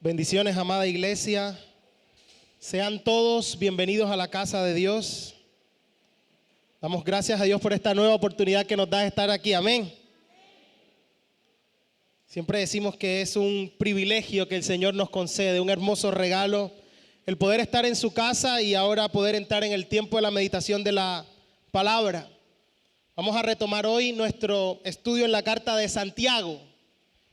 Bendiciones, amada iglesia. Sean todos bienvenidos a la casa de Dios. Damos gracias a Dios por esta nueva oportunidad que nos da de estar aquí. Amén. Siempre decimos que es un privilegio que el Señor nos concede, un hermoso regalo, el poder estar en su casa y ahora poder entrar en el tiempo de la meditación de la palabra. Vamos a retomar hoy nuestro estudio en la carta de Santiago.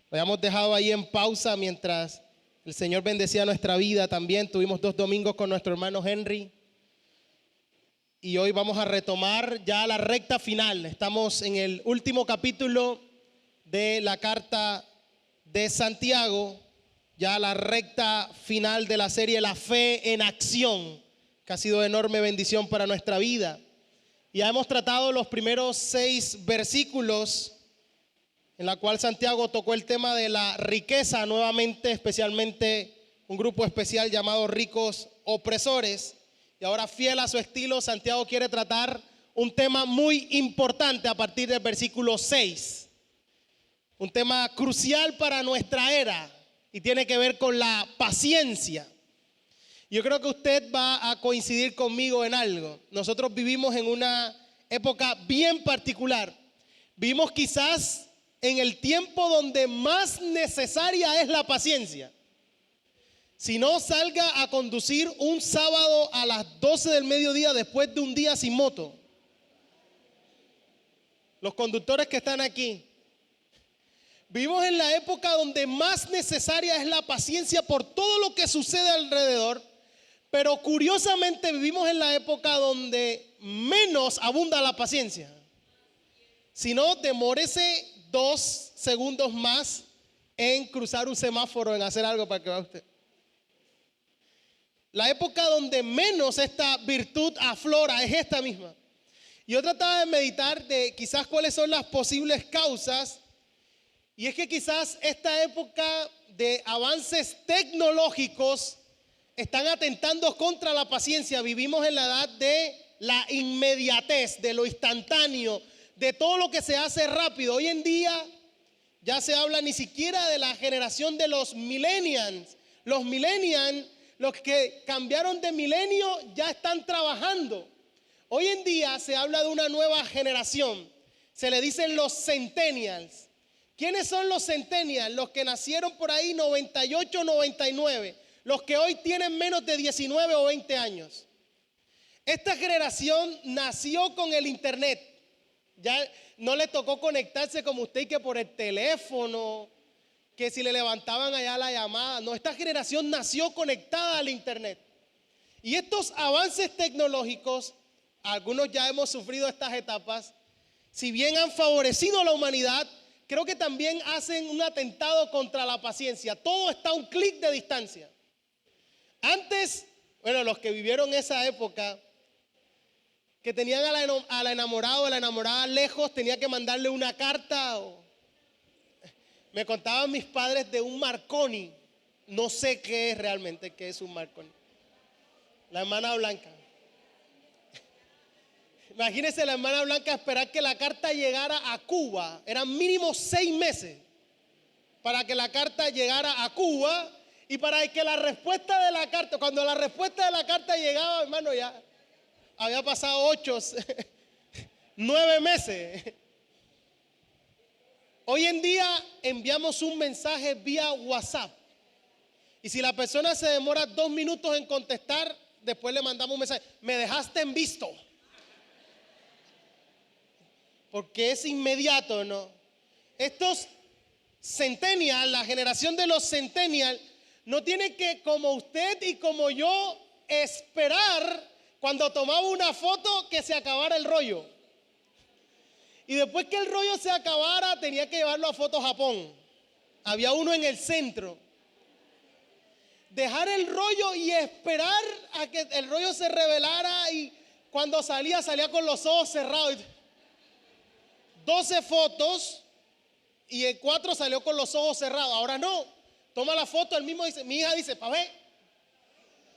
Lo habíamos dejado ahí en pausa mientras el Señor bendecía nuestra vida. También tuvimos 2 domingos con nuestro hermano Henry. Y hoy vamos a retomar ya la recta final. Estamos en el último capítulo de la carta de Santiago. Ya la recta final de la serie La Fe en Acción, que ha sido de enorme bendición para nuestra vida. Ya hemos tratado los primeros 6 versículos en la cual Santiago tocó el tema de la riqueza nuevamente, especialmente un grupo especial llamado ricos opresores. Y ahora, fiel a su estilo, Santiago quiere tratar un tema muy importante a partir del versículo 6. Un tema crucial para nuestra era y tiene que ver con la paciencia. Yo creo que usted va a coincidir conmigo en algo. Nosotros vivimos en una época bien particular. Vivimos quizás en el tiempo donde más necesaria es la paciencia. Si no, salga a conducir un sábado a las 12 del mediodía después de un día sin moto. Los conductores que están aquí. Vivimos en la época donde más necesaria es la paciencia por todo lo que sucede alrededor, pero curiosamente vivimos en la época donde menos abunda la paciencia. Si no, demórese 2 segundos más en cruzar un semáforo, en hacer algo para que vea usted. La época donde menos esta virtud aflora es esta misma. Yo trataba de meditar de quizás cuáles son las posibles causas. Y es que quizás esta época de avances tecnológicos están atentando contra la paciencia. Vivimos en la edad de la inmediatez, de lo instantáneo, de todo lo que se hace rápido. Hoy en día ya se habla ni siquiera de la generación de los millennials. Los millennials, los que cambiaron de milenio, ya están trabajando. Hoy en día se habla de una nueva generación. Se le dicen los centennials. ¿Quiénes son los centennials? Los que nacieron por ahí 98, 99. Los que hoy tienen menos de 19 o 20 años. Esta generación nació con el internet. Ya no le tocó conectarse como usted, que por el teléfono, que si le levantaban allá la llamada. No, esta generación nació conectada al internet. Y estos avances tecnológicos, algunos ya hemos sufrido estas etapas, si bien han favorecido a la humanidad, creo que también hacen un atentado contra la paciencia. Todo está a un clic de distancia. Antes, bueno, los que vivieron esa época, que tenían a la enamorada o a la enamorada lejos, tenía que mandarle una carta. Me contaban mis padres de un Marconi. No sé qué es realmente, qué es un Marconi. La hermana Blanca. Imagínense la hermana Blanca esperar que la carta llegara a Cuba. Eran mínimo 6 meses para que la carta llegara a Cuba y para que la respuesta de la carta, cuando la respuesta de la carta llegaba, hermano, ya había pasado 8, 9 meses. Hoy en día enviamos un mensaje vía WhatsApp. Y si la persona se demora 2 minutos en contestar, después le mandamos un mensaje. Me dejaste en visto. Porque es inmediato, ¿no? Estos centennials, la generación de los centennials, no tiene que, como usted y como yo, esperar cuando tomaba una foto que se acabara el rollo. Y después que el rollo se acabara, tenía que llevarlo a Foto Japón. Había uno en el centro. Dejar el rollo y esperar a que el rollo se revelara, y cuando salía con los ojos cerrados. 12 fotos y el 4 salió con los ojos cerrados. Ahora no, toma la foto, el mismo dice, mi hija dice, pa' ver.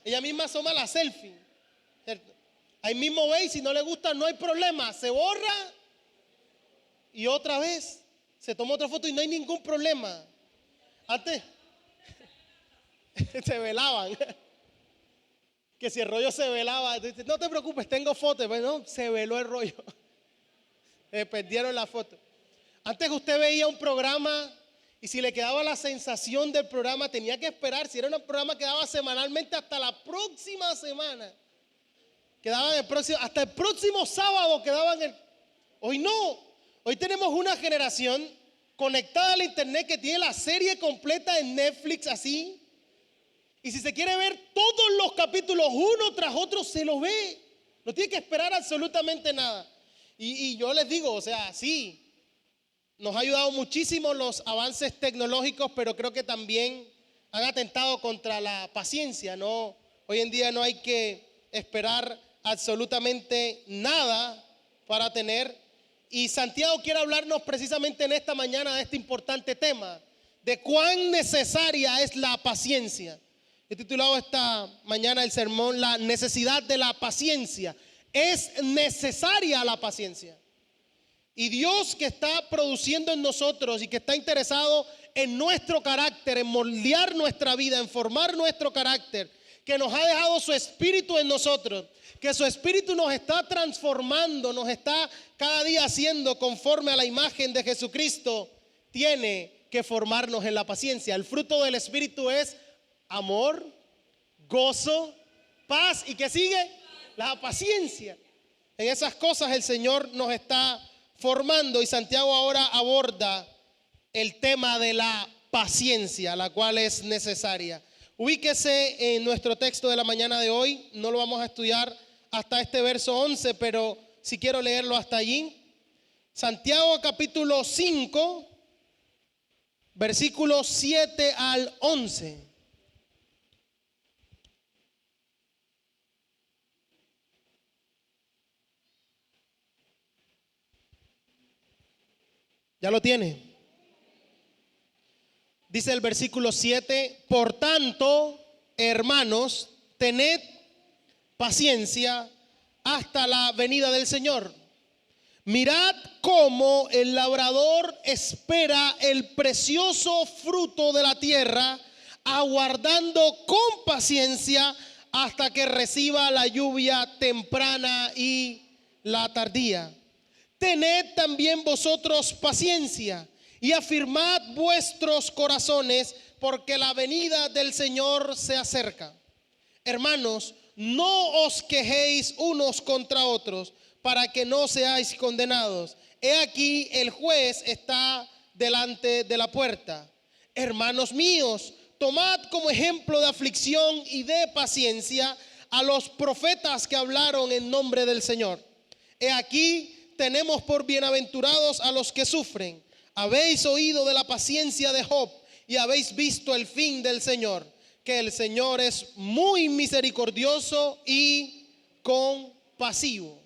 Ella misma toma la selfie. Ahí mismo ve, y si no le gusta no hay problema, se borra y otra vez se toma otra foto y no hay ningún problema. Antes, Se velaban. Que si el rollo se velaba, no te preocupes, tengo fotos. Bueno, se veló el rollo. Perdieron la foto. Antes usted veía un programa y si le quedaba la sensación del programa, tenía que esperar. Si era un programa que daba semanalmente, hasta la próxima semana. Quedaban hasta el próximo sábado quedaban. Hoy no. Hoy tenemos una generación conectada al internet que tiene la serie completa en Netflix así. Y si se quiere ver todos los capítulos uno tras otro, se lo ve. No tiene que esperar absolutamente nada. Y yo les digo, o sea, sí, nos ha ayudado muchísimo los avances tecnológicos, pero creo que también han atentado contra la paciencia, ¿no? Hoy en día no hay que esperar absolutamente nada para tener. Y Santiago quiere hablarnos precisamente en esta mañana de este importante tema, de cuán necesaria es la paciencia. He titulado esta mañana el sermón La necesidad de la paciencia. Es necesaria la paciencia. Y Dios, que está produciendo en nosotros y que está interesado en nuestro carácter, en moldear nuestra vida, en formar nuestro carácter, que nos ha dejado su espíritu en nosotros, que su espíritu nos está transformando, nos está cada día haciendo conforme a la imagen de Jesucristo, tiene que formarnos en la paciencia. El fruto del espíritu es amor, gozo, paz, ¿y qué sigue? La paciencia. En esas cosas el Señor nos está formando, y Santiago ahora aborda el tema de la paciencia, la cual es necesaria. Ubíquese en nuestro texto de la mañana de hoy. No lo vamos a estudiar hasta este verso 11, pero si quiero leerlo hasta allí. Santiago capítulo 5, versículos 7 al 11. ¿Ya lo tiene? Dice el versículo 7, por tanto, hermanos, tened paciencia hasta la venida del Señor. Mirad cómo el labrador espera el precioso fruto de la tierra, aguardando con paciencia hasta que reciba la lluvia temprana y la tardía. Tened también vosotros paciencia y afirmad vuestros corazones, porque la venida del Señor se acerca. Hermanos, no os quejéis unos contra otros, para que no seáis condenados. He aquí, el juez está delante de la puerta. Hermanos míos, tomad como ejemplo de aflicción y de paciencia a los profetas que hablaron en nombre del Señor. He aquí, tenemos por bienaventurados a los que sufren. Habéis oído de la paciencia de Job y habéis visto el fin del Señor, que el Señor es muy misericordioso y compasivo.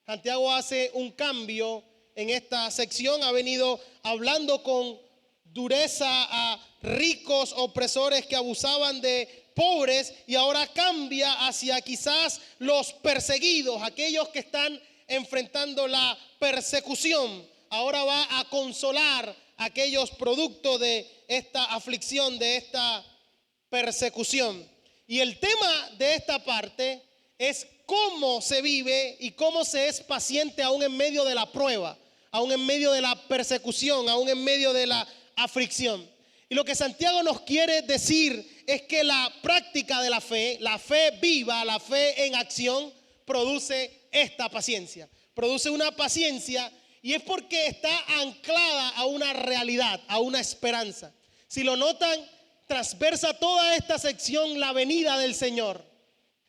Santiago hace un cambio en esta sección. Ha venido hablando con dureza a ricos opresores que abusaban de pobres, y ahora cambia hacia quizás los perseguidos, aquellos que están enfrentando la persecución. Ahora va a consolar a aquellos producto de esta aflicción, de esta persecución. Y el tema de esta parte es cómo se vive y cómo se es paciente aún en medio de la prueba, aún en medio de la persecución, aún en medio de la aflicción. Y lo que Santiago nos quiere decir es que la práctica de la fe viva, la fe en acción, produce esta paciencia. Produce una paciencia, y es porque está anclada a una realidad, a una esperanza. Si lo notan, transversa toda esta sección la venida del Señor,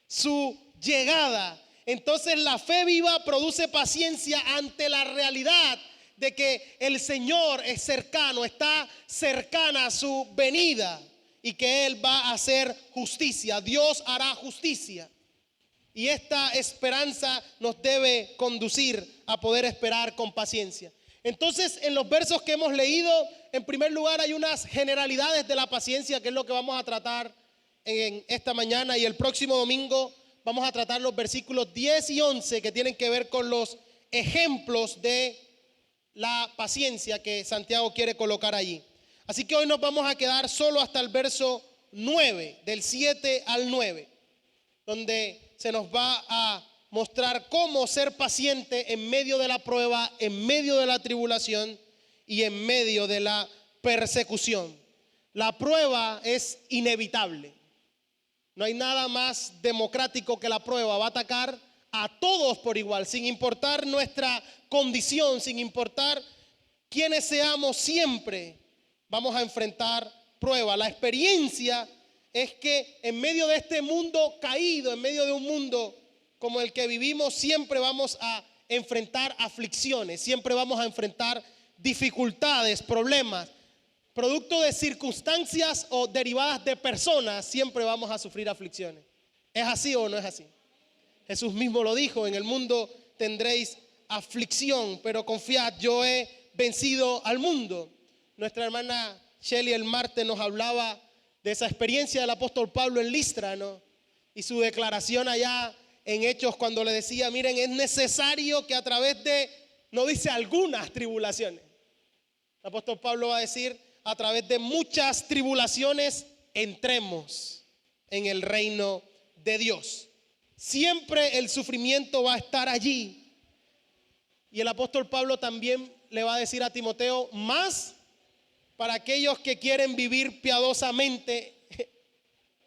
su llegada. Entonces la fe viva produce paciencia ante la realidad de que el Señor es cercano, está cercana a su venida, y que Él va a hacer justicia. Dios hará justicia. Y esta esperanza nos debe conducir a poder esperar con paciencia. Entonces, en los versos que hemos leído, en primer lugar hay unas generalidades de la paciencia, que es lo que vamos a tratar en esta mañana, y el próximo domingo vamos a tratar los versículos 10 y 11 que tienen que ver con los ejemplos de la paciencia que Santiago quiere colocar allí. Así que hoy nos vamos a quedar solo hasta el verso 9, del 7 al 9, donde se nos va a mostrar cómo ser paciente en medio de la prueba, en medio de la tribulación y en medio de la persecución. La prueba es inevitable. No hay nada más democrático que la prueba. Va a atacar a todos por igual, sin importar nuestra condición, sin importar quiénes seamos, siempre vamos a enfrentar prueba. La experiencia es que en medio de este mundo caído, en medio de un mundo como el que vivimos, siempre vamos a enfrentar aflicciones, siempre vamos a enfrentar dificultades, problemas, producto de circunstancias o derivadas de personas, siempre vamos a sufrir aflicciones. ¿Es así o no es así? Jesús mismo lo dijo: en el mundo tendréis aflicción, pero confiad, yo he vencido al mundo. Nuestra hermana Shelly el martes nos hablaba de esa experiencia del apóstol Pablo en Listra, ¿no? Y su declaración allá en Hechos, cuando le decía: miren, es necesario que a través de, no dice algunas tribulaciones, el apóstol Pablo va a decir: a través de muchas tribulaciones entremos en el reino de Dios. Siempre el sufrimiento va a estar allí. Y el apóstol Pablo también le va a decir a Timoteo: más para aquellos que quieren vivir piadosamente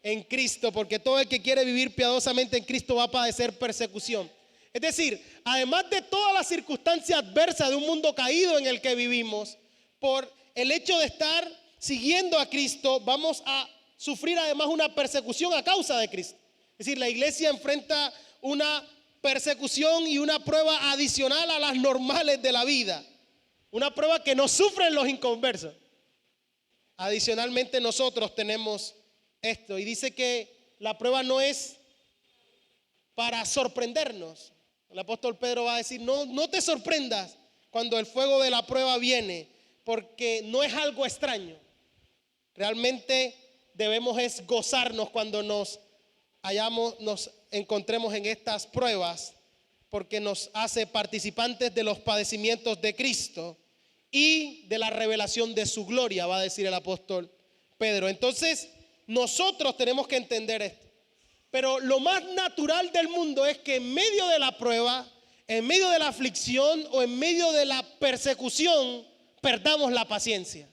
en Cristo, porque todo el que quiere vivir piadosamente en Cristo va a padecer persecución. Es decir, además de todas las circunstancias adversas de un mundo caído en el que vivimos, por el hecho de estar siguiendo a Cristo, vamos a sufrir además una persecución a causa de Cristo. Es decir, la iglesia enfrenta una persecución y una prueba adicional a las normales de la vida. Una prueba que no sufren los inconversos. Adicionalmente nosotros tenemos esto, y dice que la prueba no es para sorprendernos. El apóstol Pedro va a decir: no te sorprendas cuando el fuego de la prueba viene, porque no es algo extraño. Realmente debemos es gozarnos cuando nos encontremos en estas pruebas, porque nos hace participantes de los padecimientos de Cristo y de la revelación de su gloria, va a decir el apóstol Pedro. Entonces nosotros tenemos que entender esto. Pero lo más natural del mundo es que en medio de la prueba, en medio de la aflicción o en medio de la persecución, perdamos la paciencia.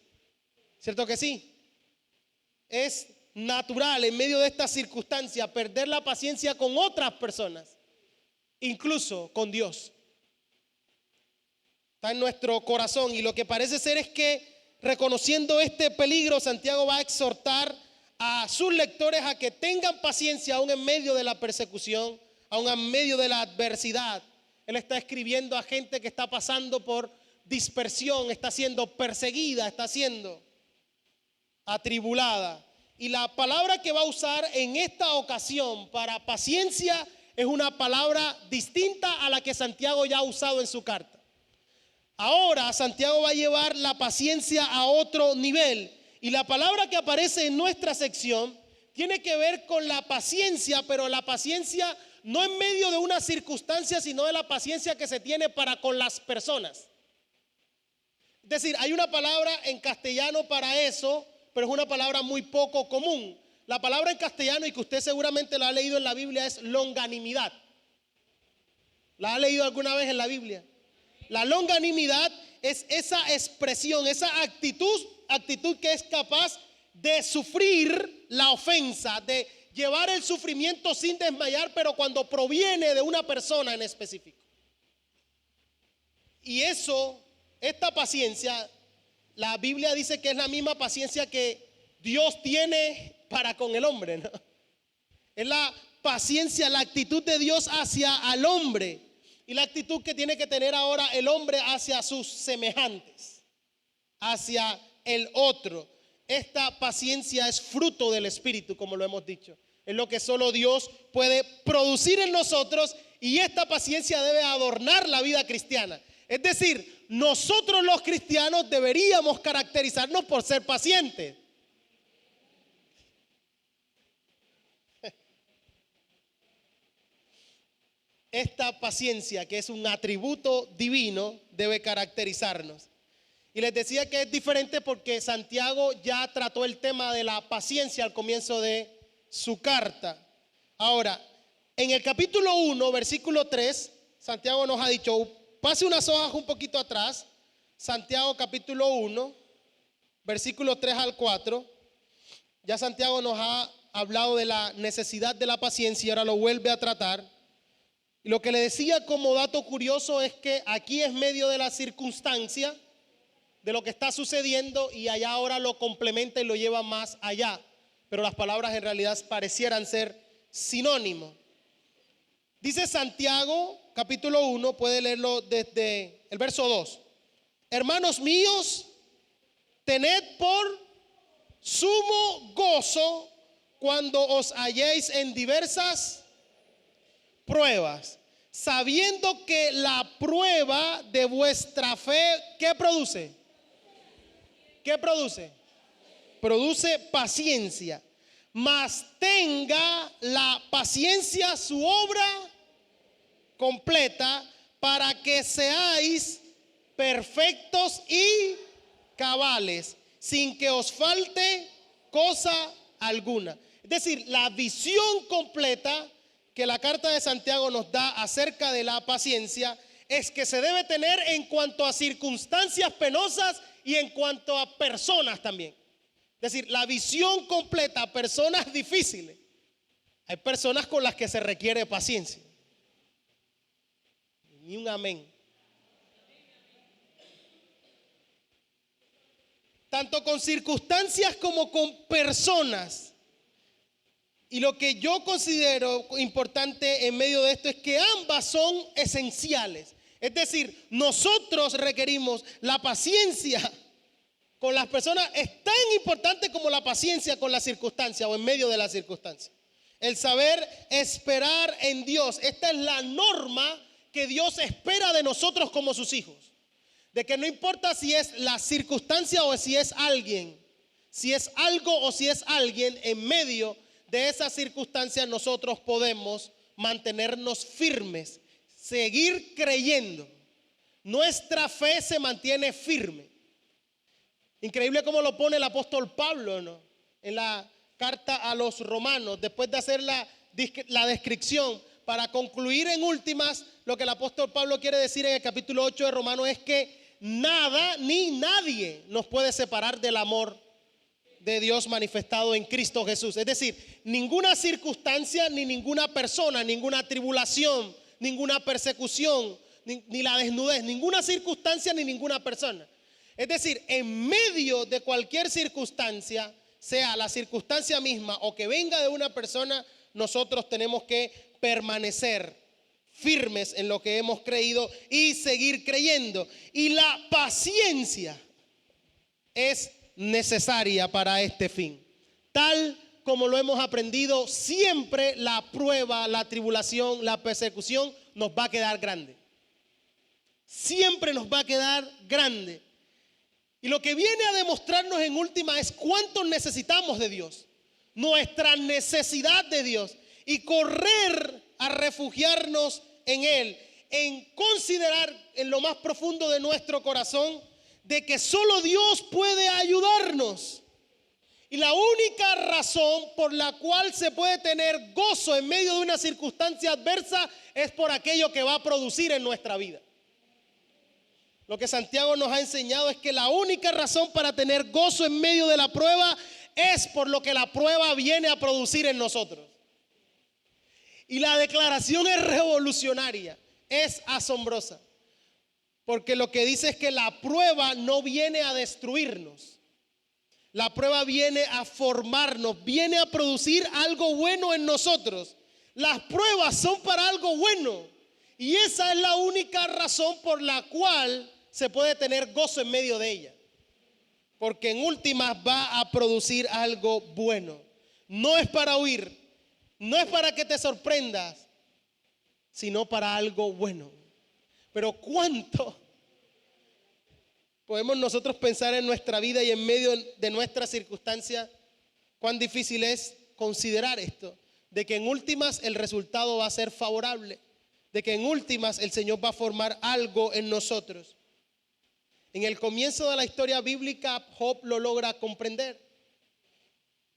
¿Cierto que sí? Es natural en medio de esta circunstancia perder la paciencia con otras personas, incluso con Dios. Está en nuestro corazón, y lo que parece ser es que, reconociendo este peligro, Santiago va a exhortar a sus lectores a que tengan paciencia aún en medio de la persecución, aún en medio de la adversidad. Él está escribiendo a gente que está pasando por dispersión, está siendo perseguida, está siendo atribulada. Y la palabra que va a usar en esta ocasión para paciencia es una palabra distinta a la que Santiago ya ha usado en su carta. Ahora Santiago va a llevar la paciencia a otro nivel, y la palabra que aparece en nuestra sección tiene que ver con la paciencia, pero la paciencia no en medio de una circunstancia, sino de la paciencia que se tiene para con las personas. Es decir, hay una palabra en castellano para eso, pero es una palabra muy poco común. La palabra en castellano, y que usted seguramente la ha leído en la Biblia, es longanimidad. ¿La ha leído alguna vez en la Biblia? La longanimidad es esa expresión, esa actitud que es capaz de sufrir la ofensa, de llevar el sufrimiento sin desmayar, pero cuando proviene de una persona en específico. Y esta paciencia, la Biblia dice que es la misma paciencia que Dios tiene para con el hombre, ¿no? Es la paciencia, la actitud de Dios hacia al hombre, y la actitud que tiene que tener ahora el hombre hacia sus semejantes, hacia el otro. Esta paciencia es fruto del Espíritu, como lo hemos dicho. Es lo que solo Dios puede producir en nosotros, y esta paciencia debe adornar la vida cristiana. Es decir, nosotros los cristianos deberíamos caracterizarnos por ser pacientes. Esta paciencia, que es un atributo divino, debe caracterizarnos. Y les decía que es diferente porque Santiago ya trató el tema de la paciencia al comienzo de su carta. Ahora, en el capítulo 1, versículo 3, Santiago nos ha dicho, pase unas hojas un poquito atrás, Santiago capítulo 1, versículo 3 al 4, ya Santiago nos ha hablado de la necesidad de la paciencia y ahora lo vuelve a tratar. Y lo que le decía como dato curioso es que aquí es medio de la circunstancia de lo que está sucediendo y allá ahora lo complementa y lo lleva más allá. Pero las palabras en realidad parecieran ser sinónimos. Dice Santiago, capítulo 1, puede leerlo desde el verso 2. Hermanos míos, tened por sumo gozo cuando os halléis en diversas pruebas, sabiendo que la prueba de vuestra fe, ¿qué produce? ¿Qué produce? Produce paciencia. Mas tenga la paciencia su obra completa para que seáis perfectos y cabales, sin que os falte cosa alguna. Es decir, la visión completa que la carta de Santiago nos da acerca de la paciencia es que se debe tener en cuanto a circunstancias penosas y en cuanto a personas también. Es decir, la visión completa, personas difíciles. Hay personas con las que se requiere paciencia. Ni un amén. Tanto con circunstancias como con personas. Y lo que yo considero importante en medio de esto es que ambas son esenciales. Es decir, nosotros requerimos la paciencia con las personas, es tan importante como la paciencia con la circunstancia o en medio de la circunstancia. El saber esperar en Dios. Esta es la norma que Dios espera de nosotros como sus hijos. De que no importa si es la circunstancia o si es alguien, si es algo o si es alguien, en medio de esas circunstancias nosotros podemos mantenernos firmes, seguir creyendo. Nuestra fe se mantiene firme. Increíble cómo lo pone el apóstol Pablo, ¿no? En la carta a los romanos, después de hacer la descripción, para concluir en últimas, lo que el apóstol Pablo quiere decir en el capítulo 8 de Romanos es que nada ni nadie nos puede separar del amor de Dios manifestado en Cristo Jesús. Es decir, ninguna circunstancia, ni ninguna persona, ninguna tribulación, ninguna persecución, ni la desnudez, ninguna circunstancia ni ninguna persona. Es decir, en medio de cualquier circunstancia, sea la circunstancia misma o que venga de una persona, nosotros tenemos que permanecer firmes en lo que hemos creído y seguir creyendo. Y la paciencia es necesaria para este fin. Tal como lo hemos aprendido, siempre la prueba, la tribulación, la persecución nos va a quedar grande. Siempre nos va a quedar grande. Y lo que viene a demostrarnos en última es cuánto necesitamos de Dios, nuestra necesidad de Dios y correr a refugiarnos en Él, en considerar en lo más profundo de nuestro corazón de que solo Dios puede ayudarnos. Y la única razón por la cual se puede tener gozo en medio de una circunstancia adversa es por aquello que va a producir en nuestra vida. Lo que Santiago nos ha enseñado es que la única razón para tener gozo en medio de la prueba es por lo que la prueba viene a producir en nosotros. Y la declaración es revolucionaria, es asombrosa. Porque lo que dice es que la prueba no viene a destruirnos. La prueba viene a formarnos, viene a producir algo bueno en nosotros. Las pruebas son para algo bueno. Y esa es la única razón por la cual se puede tener gozo en medio de ella. Porque en últimas va a producir algo bueno. No es para huir, no es para que te sorprendas, sino para algo bueno. Pero ¿cuánto podemos nosotros pensar en nuestra vida y en medio de nuestras circunstancias? Cuán difícil es considerar esto, de que en últimas el resultado va a ser favorable, de que en últimas el Señor va a formar algo en nosotros. En el comienzo de la historia bíblica, Job lo logra comprender.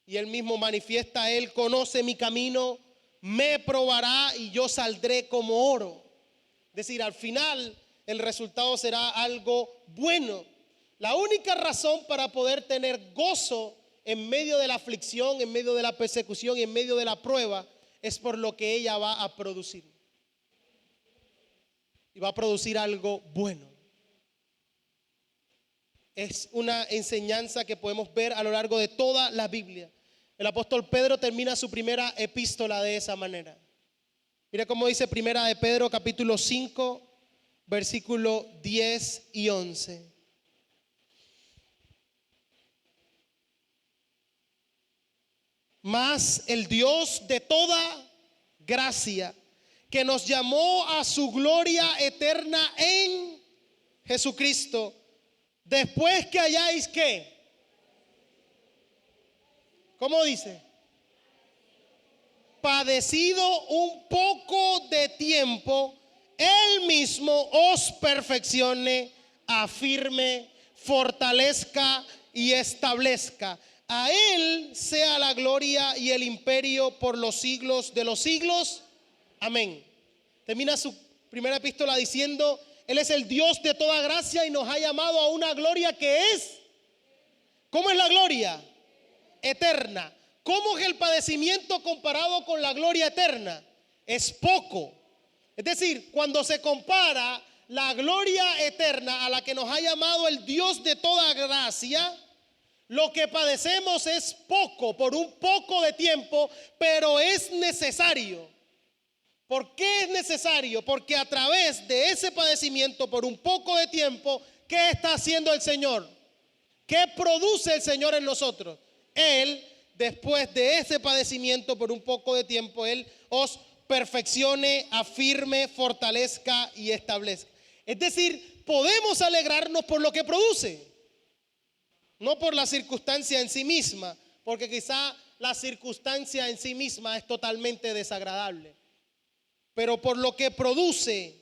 Y él mismo manifiesta, él conoce mi camino, me probará y yo saldré como oro. Es decir, al final el resultado será algo bueno. La única razón para poder tener gozo en medio de la aflicción, en medio de la persecución y en medio de la prueba es por lo que ella va a producir. Y va a producir algo bueno. Es una enseñanza que podemos ver a lo largo de toda la Biblia. El apóstol Pedro termina su primera epístola de esa manera. Mira cómo dice primera de Pedro capítulo 5, versículo 10 y 11. Mas el Dios de toda gracia, que nos llamó a su gloria eterna en Jesucristo, después que hayáis ¿qué? ¿Cómo dice? Padecido un poco de tiempo, Él mismo os perfeccione, afirme, fortalezca y establezca. A Él sea la gloria y el imperio por los siglos de los siglos. Amén. Termina su primera epístola diciendo, Él es el Dios de toda gracia y nos ha llamado a una gloria que es. ¿Cómo es la gloria? Eterna. ¿Cómo es el padecimiento comparado con la gloria eterna? Es poco. Es decir, cuando se compara la gloria eterna a la que nos ha llamado el Dios de toda gracia, lo que padecemos es poco, por un poco de tiempo, pero es necesario. ¿Por qué es necesario? Porque a través de ese padecimiento por un poco de tiempo, ¿qué está haciendo el Señor? ¿Qué produce el Señor en nosotros? Él, después de ese padecimiento por un poco de tiempo, Él os perfeccione, afirme, fortalezca y establezca. Es decir, podemos alegrarnos por lo que produce, no por la circunstancia en sí misma, porque quizá la circunstancia en sí misma es totalmente desagradable, pero por lo que produce,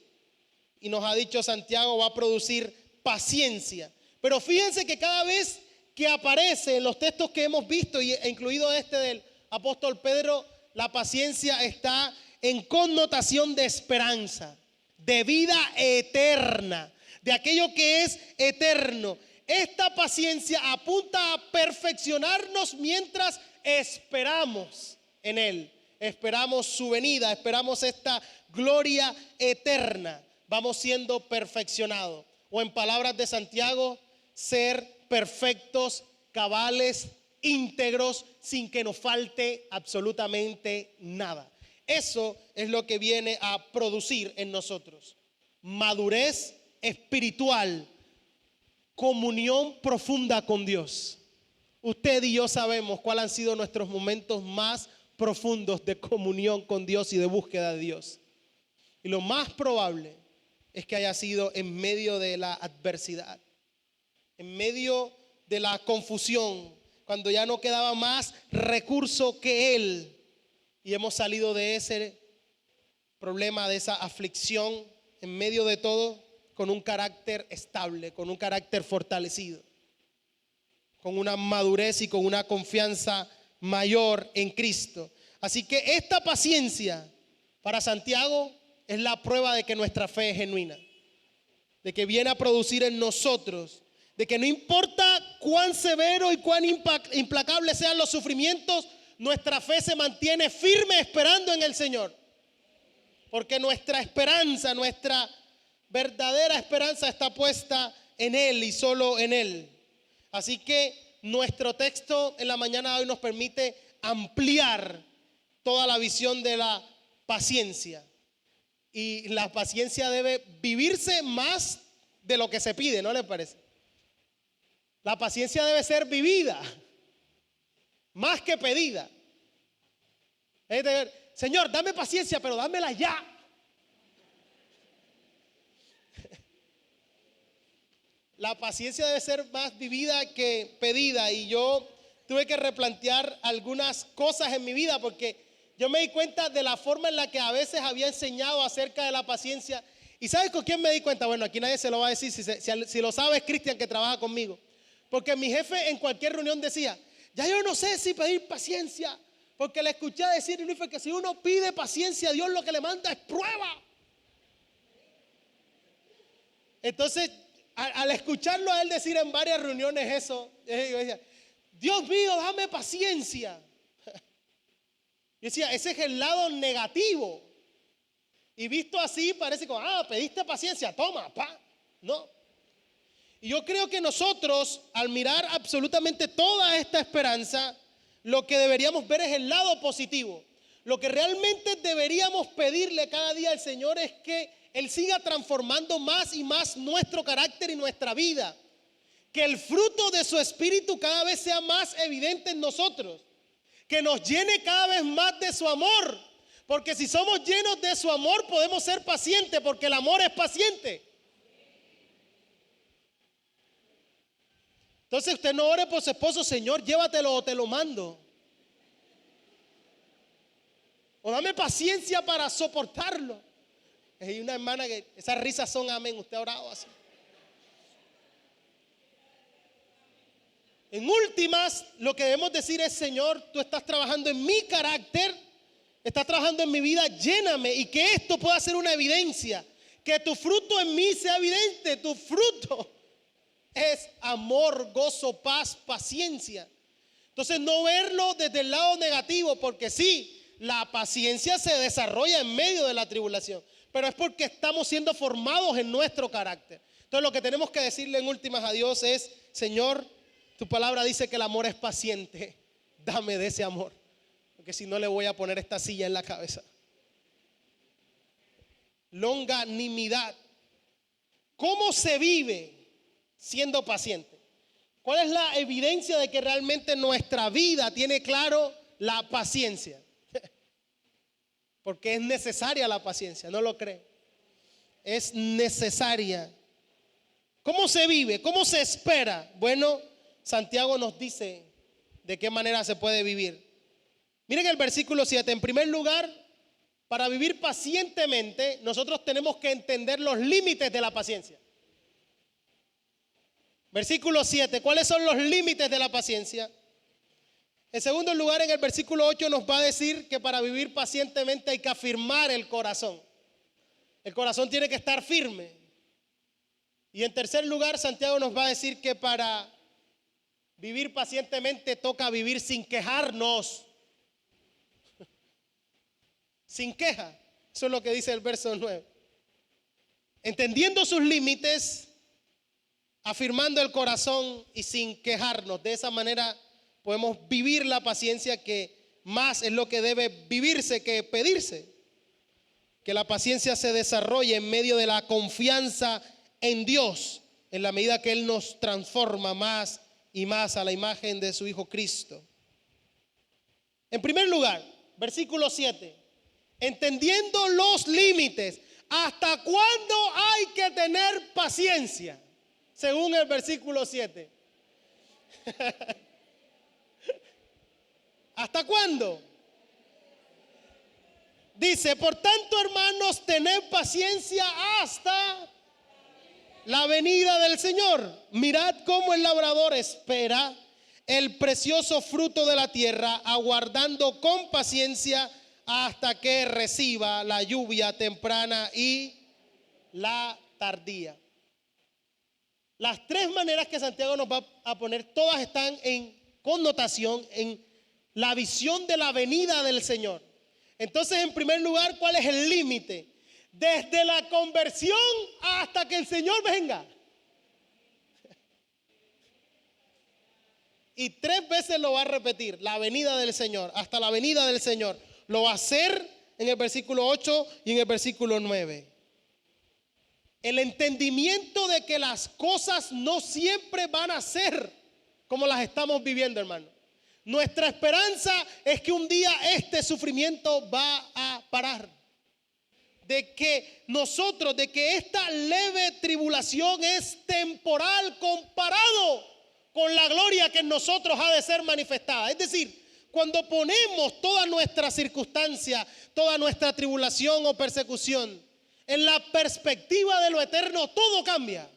y nos ha dicho Santiago, va a producir paciencia. Pero fíjense que cada vez que aparece en los textos que hemos visto, e incluido este del apóstol Pedro, la paciencia está en connotación de esperanza, de vida eterna, de aquello que es eterno. Esta paciencia apunta a perfeccionarnos mientras esperamos en Él. Esperamos su venida, esperamos esta gloria eterna. Vamos siendo perfeccionados. O en palabras de Santiago, ser perfectos, cabales, íntegros, sin que nos falte absolutamente nada. Eso es lo que viene a producir en nosotros madurez espiritual, comunión profunda con Dios. Usted y yo sabemos cuáles han sido nuestros momentos más profundos de comunión con Dios y de búsqueda de Dios. Y lo más probable es que haya sido en medio de la adversidad, en medio de la confusión, cuando ya no quedaba más recurso que Él. Y hemos salido de ese problema, de esa aflicción, en medio de todo, con un carácter estable, con un carácter fortalecido, con una madurez y con una confianza mayor en Cristo. Así que esta paciencia para Santiago es la prueba de que nuestra fe es genuina, de que viene a producir en nosotros, de que no importa cuán severo y cuán implacables sean los sufrimientos, nuestra fe se mantiene firme esperando en el Señor. Porque nuestra esperanza, nuestra verdadera esperanza está puesta en Él y solo en Él. Así que nuestro texto en la mañana de hoy nos permite ampliar toda la visión de la paciencia. Y la paciencia debe vivirse más de lo que se pide, ¿no le parece? La paciencia debe ser vivida, más que pedida. Es decir, Señor, dame paciencia, pero dámela ya. La paciencia debe ser más vivida que pedida. Y yo tuve que replantear algunas cosas en mi vida, porque yo me di cuenta de la forma en la que a veces había enseñado acerca de la paciencia ¿Y sabes con quién me di cuenta? Bueno, aquí nadie se lo va a decir, si lo sabe es Cristian que trabaja conmigo. Porque mi jefe en cualquier reunión decía, ya yo no sé si pedir paciencia, porque le escuché decir que si uno pide paciencia, Dios lo que le manda es prueba. Entonces, al escucharlo a él decir en varias reuniones eso, yo decía, Dios mío, dame paciencia. Yo decía, ese es el lado negativo. Y visto así parece como, pediste paciencia, toma, pa. No. Y yo creo que nosotros, al mirar absolutamente toda esta esperanza, lo que deberíamos ver es el lado positivo. Lo que realmente deberíamos pedirle cada día al Señor es que Él siga transformando más y más nuestro carácter y nuestra vida. Que el fruto de su Espíritu cada vez sea más evidente en nosotros. Que nos llene cada vez más de su amor. Porque si somos llenos de su amor podemos ser pacientes, porque el amor es paciente. Entonces usted no ore por su esposo, Señor, llévatelo o te lo mando. O dame paciencia para soportarlo. Hay una hermana que esas risas son amén. Usted ha orado así. En últimas, lo que debemos decir es, Señor, tú estás trabajando en mi carácter, estás trabajando en mi vida, lléname, y que esto pueda ser una evidencia, que tu fruto en mí sea evidente. Tu fruto es amor, gozo, paz, paciencia. Entonces no verlo desde el lado negativo, porque sí, la paciencia se desarrolla en medio de la tribulación, pero es porque estamos siendo formados en nuestro carácter. Entonces lo que tenemos que decirle en últimas a Dios es, Señor, tu palabra dice que el amor es paciente, dame de ese amor, porque si no le voy a poner esta silla en la cabeza. Longanimidad. ¿Cómo se vive siendo paciente? ¿Cuál es la evidencia de que realmente nuestra vida tiene claro la paciencia? Porque es necesaria la paciencia, ¿no lo cree? Es necesaria. ¿Cómo se vive? ¿Cómo se espera? Bueno, Santiago nos dice de qué manera se puede vivir. Miren el versículo 7. En primer lugar, para vivir pacientemente, nosotros tenemos que entender los límites de la paciencia. Versículo 7. ¿Cuáles son los límites de la paciencia? En segundo lugar, en el versículo 8 nos va a decir que para vivir pacientemente hay que afirmar el corazón. El corazón tiene que estar firme. Y en tercer lugar, Santiago nos va a decir que para vivir pacientemente toca vivir sin quejarnos. Sin queja. Eso es lo que dice el verso 9. Entendiendo sus límites, afirmando el corazón y sin quejarnos. De esa manera podemos vivir la paciencia, que más es lo que debe vivirse que pedirse. Que la paciencia se desarrolle en medio de la confianza en Dios, en la medida que Él nos transforma más y más a la imagen de su Hijo Cristo. En primer lugar, versículo 7, entendiendo los límites, ¿hasta cuándo hay que tener paciencia? Según el versículo 7. ¿Hasta cuándo? Dice, por tanto, hermanos, tened paciencia hasta la venida del Señor. Mirad cómo el labrador espera el precioso fruto de la tierra, aguardando con paciencia hasta que reciba la lluvia temprana y la tardía. Las tres maneras que Santiago nos va a poner, todas están en connotación, en la visión de la venida del Señor. Entonces, en primer lugar, ¿cuál es el límite? Desde la conversión hasta que el Señor venga. Y 3 veces lo va a repetir, la venida del Señor, hasta la venida del Señor. Lo va a hacer en el versículo 8 y en el versículo 9. El entendimiento de que las cosas no siempre van a ser como las estamos viviendo, hermano. Nuestra esperanza es que un día este sufrimiento va a parar. De que esta leve tribulación es temporal comparado con la gloria que en nosotros ha de ser manifestada. Es decir, cuando ponemos toda nuestra circunstancia, toda nuestra tribulación o persecución en la perspectiva de lo eterno, todo cambia.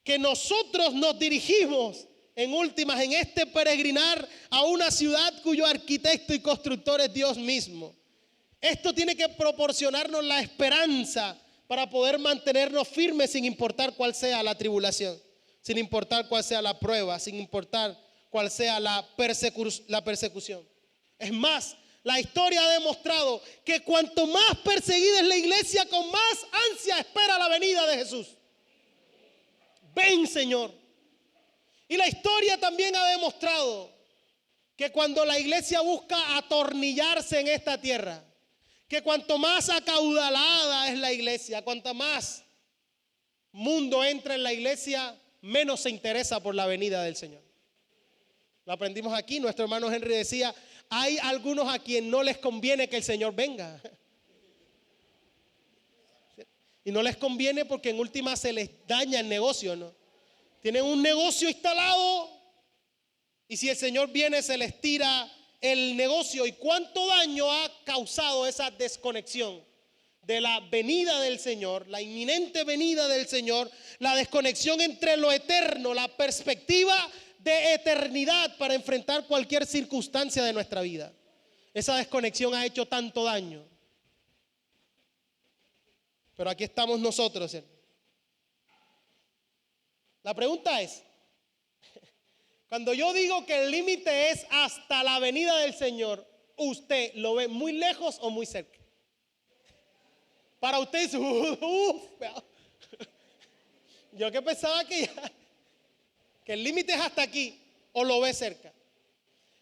Que nosotros nos dirigimos en últimas en este peregrinar a una ciudad cuyo arquitecto y constructor es Dios mismo. Esto tiene que proporcionarnos la esperanza para poder mantenernos firmes sin importar cuál sea la tribulación, sin importar cuál sea la prueba, sin importar cuál sea la persecución. Es más, la historia ha demostrado que cuanto más perseguida es la iglesia, con más ansia espera la venida de Jesús. Ven, Señor. Y la historia también ha demostrado que cuando la iglesia busca atornillarse en esta tierra, que cuanto más acaudalada es la iglesia, cuanto más mundo entra en la iglesia, menos se interesa por la venida del Señor. Lo aprendimos aquí, nuestro hermano Henry decía, hay algunos a quien no les conviene que el Señor venga. Y no les conviene porque en última se les daña el negocio, ¿no? Tienen un negocio instalado y si el Señor viene se les tira el negocio. ¿Y cuánto daño ha causado esa desconexión de la venida del Señor, la inminente venida del Señor, la desconexión entre lo eterno, la perspectiva de eternidad para enfrentar cualquier circunstancia de nuestra vida? Esa desconexión ha hecho tanto daño. Pero aquí estamos nosotros, ¿cierto? La pregunta es, cuando yo digo que el límite es hasta la venida del Señor, ¿usted lo ve muy lejos o muy cerca? Para usted dice, yo que pensaba que el límite es hasta aquí, o lo ve cerca.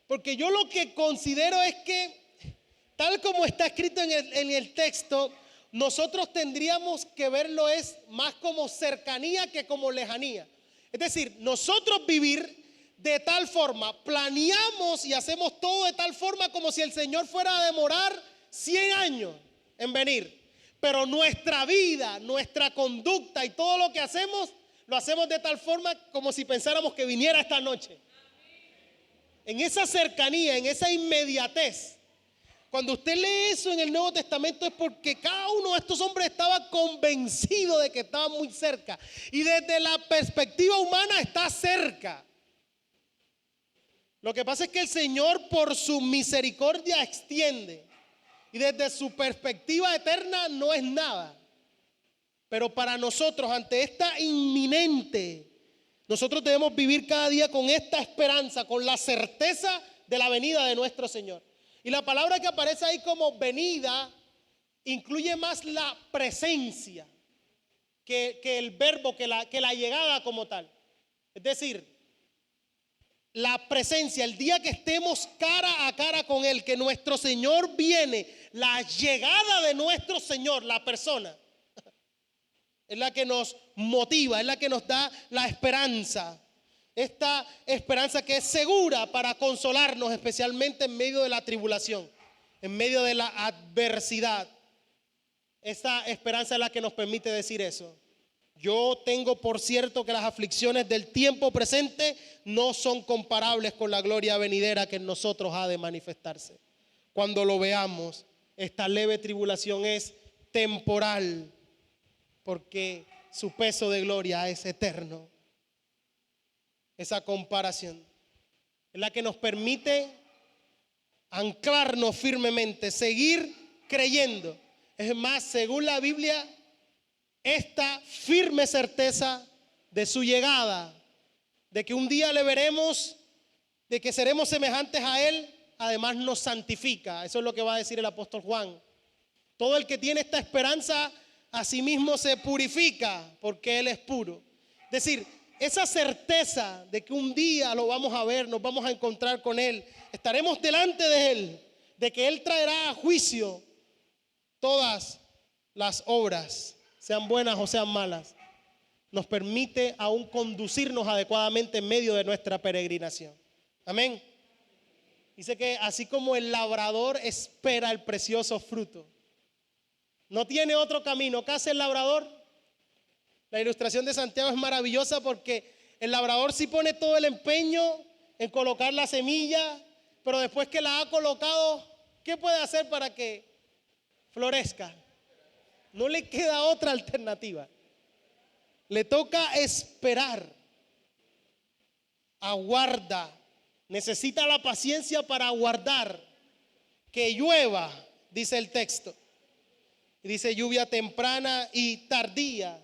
Porque yo lo que considero es que, tal como está escrito en el texto, nosotros tendríamos que verlo es más como cercanía que como lejanía. Es decir, nosotros vivir de tal forma, planeamos y hacemos todo de tal forma como si el Señor fuera a demorar 100 años en venir. Pero nuestra vida, nuestra conducta y todo lo que hacemos, lo hacemos de tal forma como si pensáramos que viniera esta noche. En esa cercanía, en esa inmediatez. Cuando usted lee eso en el Nuevo Testamento es porque cada uno de estos hombres estaba convencido de que estaba muy cerca. Y desde la perspectiva humana está cerca. Lo que pasa es que el Señor por su misericordia extiende. Y desde su perspectiva eterna no es nada. Pero para nosotros, ante esta inminente, nosotros debemos vivir cada día con esta esperanza, con la certeza de la venida de nuestro Señor. Y la palabra que aparece ahí como venida incluye más la presencia que el verbo, que la llegada como tal. Es decir, la presencia, el día que estemos cara a cara con Él, que nuestro Señor viene, la llegada de nuestro Señor, la persona, es la que nos motiva, es la que nos da la esperanza. Esta esperanza que es segura para consolarnos, especialmente en medio de la tribulación, en medio de la adversidad. Esta esperanza es la que nos permite decir eso. Yo tengo por cierto que las aflicciones del tiempo presente no son comparables con la gloria venidera que en nosotros ha de manifestarse. Cuando lo veamos, esta leve tribulación es temporal, porque su peso de gloria es eterno. Esa comparación es la que nos permite anclarnos firmemente, seguir creyendo. Es más, según la Biblia, esta firme certeza de su llegada, de que un día le veremos, de que seremos semejantes a Él, además nos santifica. Eso es lo que va a decir el apóstol Juan. Todo el que tiene esta esperanza a sí mismo se purifica porque Él es puro. Es decir, esa certeza de que un día lo vamos a ver, nos vamos a encontrar con Él, estaremos delante de Él, de que Él traerá a juicio todas las obras, sean buenas o sean malas, nos permite aún conducirnos adecuadamente en medio de nuestra peregrinación. Amén. Dice que así como el labrador espera el precioso fruto, no tiene otro camino. ¿Qué hace el labrador? La ilustración de Santiago es maravillosa porque el labrador sí pone todo el empeño en colocar la semilla, pero después que la ha colocado, ¿qué puede hacer para que florezca. No le queda otra alternativa. Le toca esperar. Aguarda. Necesita la paciencia para aguardar que llueva, dice el texto. Y dice lluvia temprana y tardía.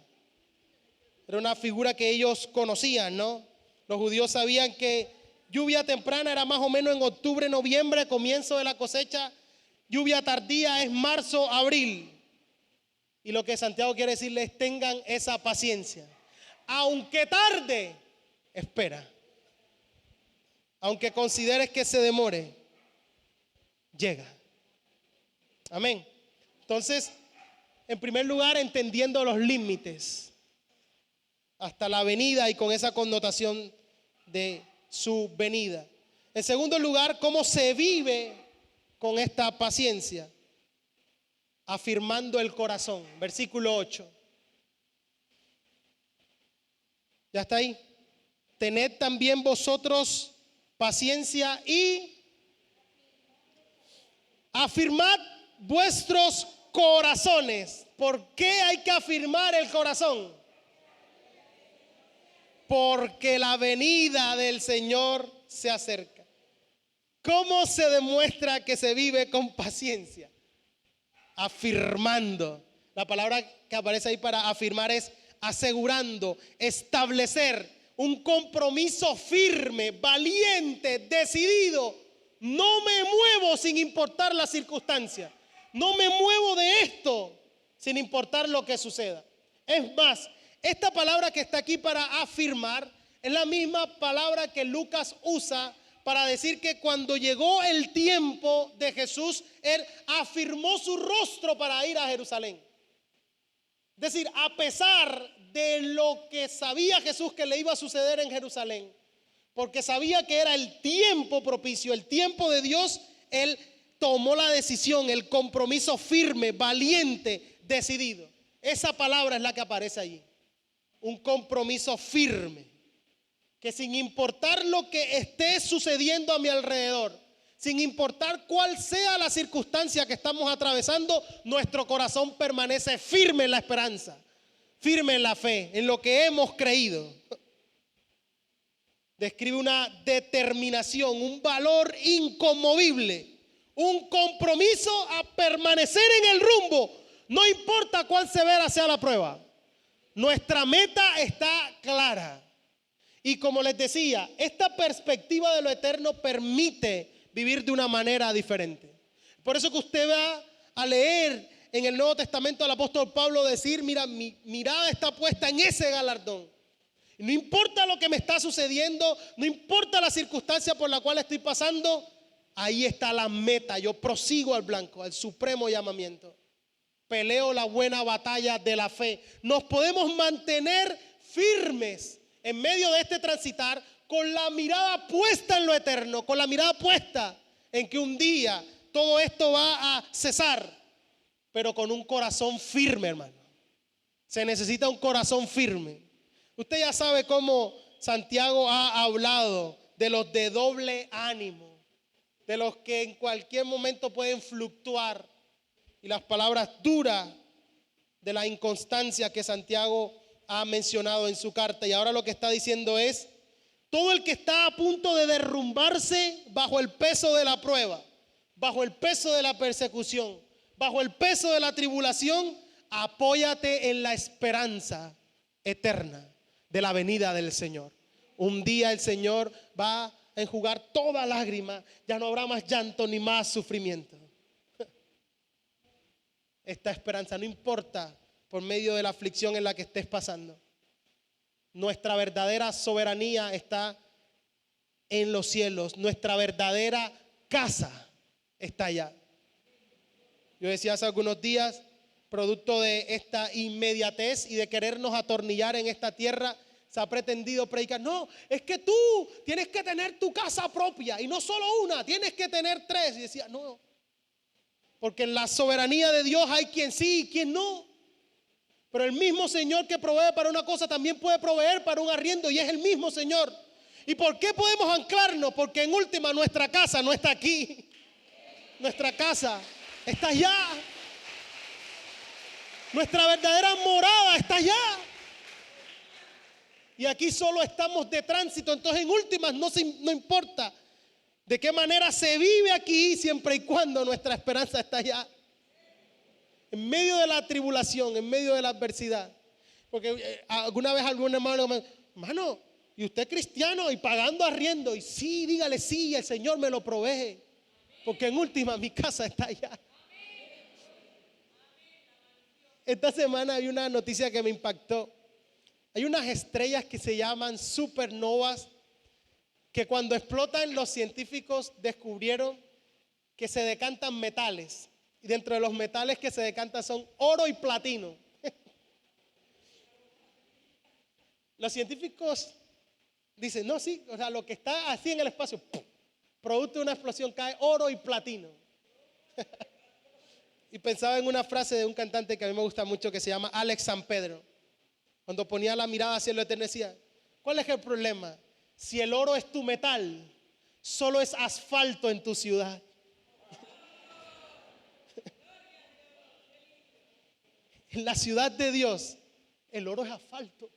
Era una figura que ellos conocían, ¿no? Los judíos sabían que lluvia temprana era más o menos en octubre, noviembre, comienzo de la cosecha. Lluvia tardía es marzo, abril. Y lo que Santiago quiere decirles, tengan esa paciencia. Aunque tarde, espera. Aunque consideres que se demore, llega. Amén. Entonces, en primer lugar, entendiendo los límites hasta la venida y con esa connotación de su venida. En segundo lugar, cómo se vive con esta paciencia. Afirmando el corazón. Versículo 8. ¿Ya está ahí? Tened también vosotros paciencia y afirmad vuestros corazones. ¿Por qué hay que afirmar el corazón? Porque la venida del Señor se acerca. ¿Cómo se demuestra que se vive con paciencia? Afirmando. La palabra que aparece ahí para afirmar es asegurando, establecer un compromiso firme, valiente, decidido. No me muevo sin importar la circunstancia. No me muevo de esto sin importar lo que suceda. Es más, esta palabra que está aquí para afirmar es la misma palabra que Lucas usa para decir que cuando llegó el tiempo de Jesús, Él afirmó su rostro para ir a Jerusalén. Es decir, a pesar de lo que sabía Jesús que le iba a suceder en Jerusalén, porque sabía que era el tiempo propicio, el tiempo de Dios, Él tomó la decisión, el compromiso firme, valiente, decidido. Esa palabra es la que aparece allí. Un compromiso firme, que sin importar lo que esté sucediendo a mi alrededor, sin importar cuál sea la circunstancia que estamos atravesando, nuestro corazón permanece firme en la esperanza, firme en la fe, en lo que hemos creído. Describe una determinación, un valor inconmovible, un compromiso a permanecer en el rumbo, no importa cuál severa sea la prueba. Nuestra meta está clara. Y como les decía, esta perspectiva de lo eterno permite vivir de una manera diferente. Por eso que usted va a leer en el Nuevo Testamento al apóstol Pablo decir, mira, mi mirada está puesta en ese galardón. No importa lo que me está sucediendo, no importa la circunstancia por la cual estoy pasando, ahí está la meta. Yo prosigo al blanco, al supremo llamamiento. Peleo la buena batalla de la fe. Nos podemos mantener firmes en medio de este transitar con la mirada puesta en lo eterno, con la mirada puesta en que un día todo esto va a cesar, pero con un corazón firme, hermano. Se necesita un corazón firme. Usted ya sabe cómo Santiago ha hablado de los de doble ánimo, de los que en cualquier momento pueden fluctuar, y las palabras duras de la inconstancia que Santiago ha mencionado en su carta. Y ahora lo que está diciendo es, todo el que está a punto de derrumbarse bajo el peso de la prueba, bajo el peso de la persecución, bajo el peso de la tribulación, apóyate en la esperanza eterna de la venida del Señor. Un día el Señor va a enjugar toda lágrima, ya no habrá más llanto ni más sufrimiento. Esta esperanza, no importa por medio de la aflicción en la que estés pasando. Nuestra verdadera soberanía está en los cielos. Nuestra verdadera casa está allá. Yo decía hace algunos días, producto de esta inmediatez y de querernos atornillar en esta tierra, se ha pretendido predicar, no, es que tú tienes que tener tu casa propia y no solo una, tienes que tener 3. Y decía, no, porque en la soberanía de Dios hay quien sí y quien no. Pero el mismo Señor que provee para una cosa también puede proveer para un arriendo, y es el mismo Señor. ¿Y por qué podemos anclarnos? Porque en última nuestra casa no está aquí. Nuestra casa está allá. Nuestra verdadera morada está allá. Y aquí solo estamos de tránsito. Entonces, en últimas, no importa de qué manera se vive aquí, siempre y cuando nuestra esperanza está allá. En medio de la tribulación, en medio de la adversidad. Porque alguna vez algún hermano me dijo, hermano, ¿y usted es cristiano y pagando arriendo? Y sí, dígale sí, el Señor me lo provee. Porque en última mi casa está allá. Esta semana hay una noticia que me impactó. Hay unas estrellas que se llaman supernovas, que cuando explotan los científicos descubrieron que se decantan metales. Y dentro de los metales que se decantan son oro y platino. Los científicos dicen, no, sí, o sea, lo que está así en el espacio, ¡pum!, producto de una explosión cae oro y platino. Y pensaba en una frase de un cantante que a mí me gusta mucho que se llama Alex San Pedro. Cuando ponía la mirada hacia lo eterno decía, ¿cuál es el problema? Si el oro es tu metal, solo es asfalto en tu ciudad. En la ciudad de Dios, el oro es asfalto.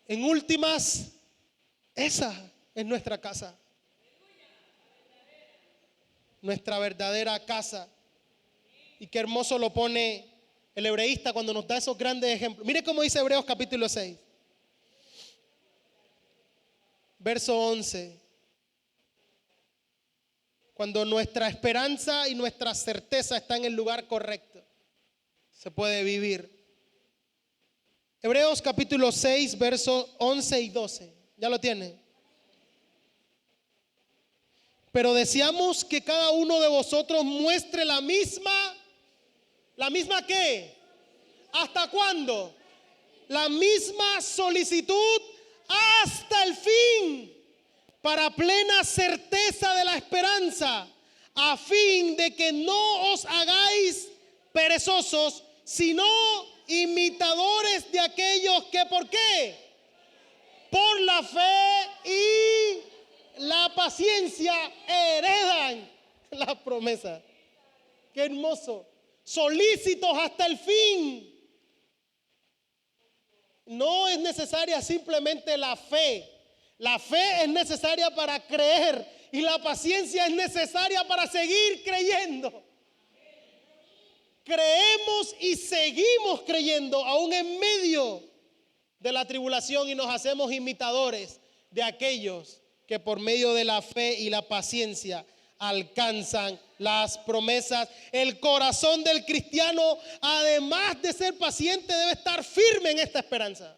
En últimas, esa es nuestra casa. Nuestra verdadera casa. Y qué hermoso lo pone el hebreísta cuando nos da esos grandes ejemplos. Mire cómo dice Hebreos capítulo 6. Verso 11. Cuando nuestra esperanza y nuestra certeza están en el lugar correcto, se puede vivir. Hebreos capítulo 6, versos 11 y 12. ¿Ya lo tiene? Pero deseamos que cada uno de vosotros muestre la misma ¿qué? ¿Hasta cuándo? La misma solicitud hasta el fin, para plena certeza de la esperanza, a fin de que no os hagáis perezosos, sino imitadores de aquellos que, ¿por qué? Por la fe y la paciencia heredan la promesa. Qué hermoso. Solícitos hasta el fin. No es necesaria simplemente la fe. La fe es necesaria para creer y la paciencia es necesaria para seguir creyendo. Creemos y seguimos creyendo aún en medio de la tribulación y nos hacemos imitadores de aquellos que por medio de la fe y la paciencia alcanzan las promesas. El corazón del cristiano, además de ser paciente, debe estar firme en esta esperanza.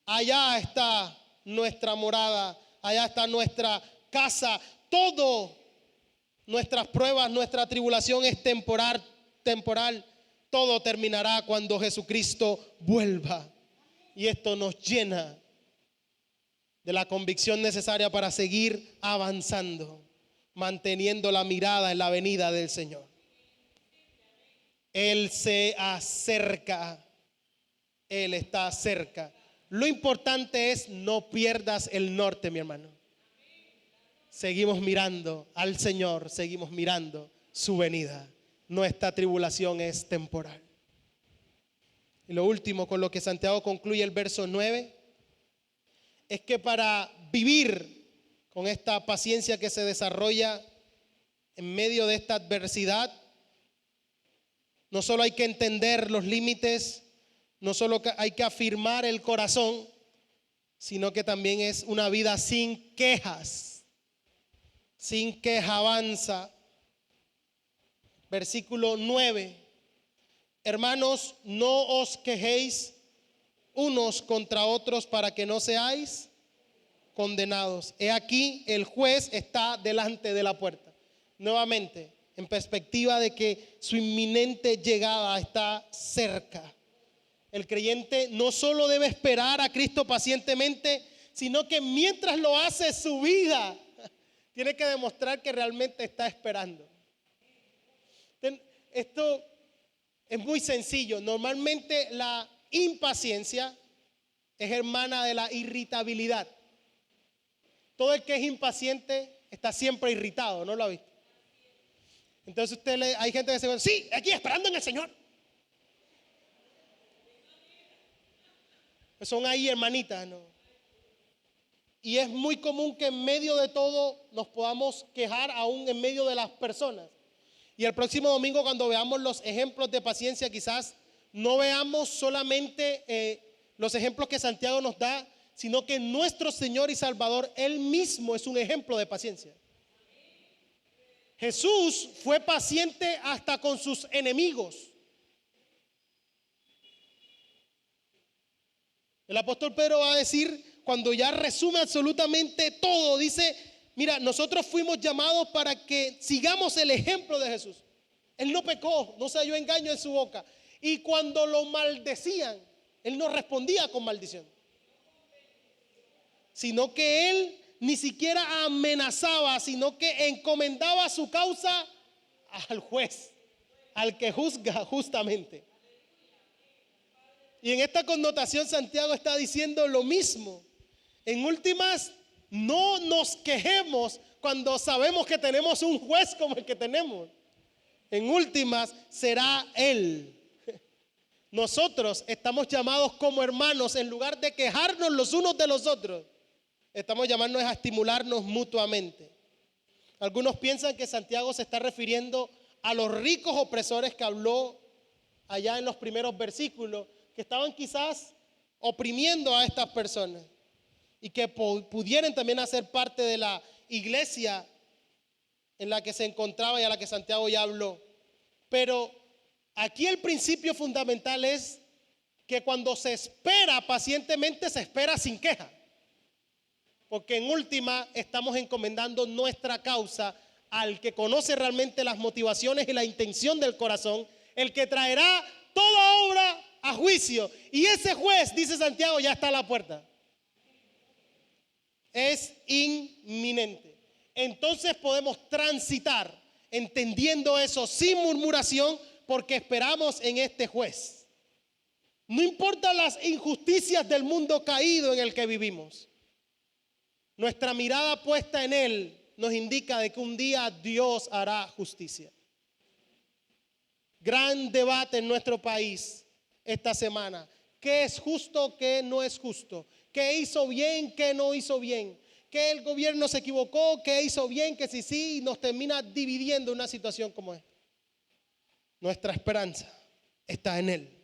Allá está nuestra morada, allá está nuestra casa. Todo, nuestras pruebas, nuestra tribulación es temporal. Todo terminará cuando Jesucristo vuelva. Y esto nos llena de la convicción necesaria para seguir avanzando, manteniendo la mirada en la venida del Señor. Él se acerca. Él está cerca. Lo importante es no pierdas el norte, mi hermano. Seguimos mirando al Señor, seguimos mirando su venida. Nuestra tribulación es temporal. Y lo último con lo que Santiago concluye el verso 9 es que para vivir con esta paciencia que se desarrolla en medio de esta adversidad, no solo hay que entender los límites, no solo hay que afirmar el corazón, sino que también es una vida sin quejas, sin quejabanza. Versículo 9. Hermanos, no os quejéis unos contra otros para que no seáis condenados. He aquí, el juez está delante de la puerta. Nuevamente, en perspectiva de que su inminente llegada está cerca. El creyente no solo debe esperar a Cristo pacientemente, sino que mientras lo hace su vida, tiene que demostrar que realmente está esperando. Esto es muy sencillo. Normalmente la impaciencia es hermana de la irritabilidad. Todo el que es impaciente está siempre irritado, ¿no lo ha visto? Entonces hay gente que se dice, sí, aquí esperando en el Señor. Son ahí hermanitas, ¿no? Y es muy común que en medio de todo nos podamos quejar aún en medio de las personas. Y el próximo domingo, cuando veamos los ejemplos de paciencia, quizás no veamos solamente los ejemplos que Santiago nos da, sino que nuestro Señor y Salvador, Él mismo es un ejemplo de paciencia. Jesús fue paciente hasta con sus enemigos. El apóstol Pedro va a decir, cuando ya resume absolutamente todo, dice, mira, nosotros fuimos llamados para que sigamos el ejemplo de Jesús. Él no pecó, no se halló engaño en su boca. Y cuando lo maldecían, Él no respondía con maldición, sino que Él ni siquiera amenazaba, sino que encomendaba su causa al juez, al que juzga justamente. Y en esta connotación Santiago está diciendo lo mismo. En últimas, no nos quejemos cuando sabemos que tenemos un juez como el que tenemos. En últimas, será Él. Nosotros estamos llamados como hermanos, en lugar de quejarnos los unos de los otros, estamos llamados a estimularnos mutuamente. Algunos piensan que Santiago se está refiriendo a los ricos opresores que habló allá en los primeros versículos, que estaban quizás oprimiendo a estas personas y que pudieran también hacer parte de la iglesia en la que se encontraba y a la que Santiago ya habló. Pero aquí el principio fundamental es que cuando se espera pacientemente, se espera sin queja. Porque en última estamos encomendando nuestra causa al que conoce realmente las motivaciones y la intención del corazón, el que traerá toda obra a juicio. Y ese juez, dice Santiago, ya está a la puerta. Es inminente. Entonces podemos transitar entendiendo eso sin murmuración, porque esperamos en este juez. No importa las injusticias del mundo caído en el que vivimos, nuestra mirada puesta en Él nos indica de que un día Dios hará justicia. Gran debate en nuestro país esta semana. ¿Qué es justo, qué no es justo? ¿Qué hizo bien, qué no hizo bien? ¿Qué el gobierno se equivocó, qué hizo bien, qué sí, y nos termina dividiendo una situación como esta? Nuestra esperanza está en Él,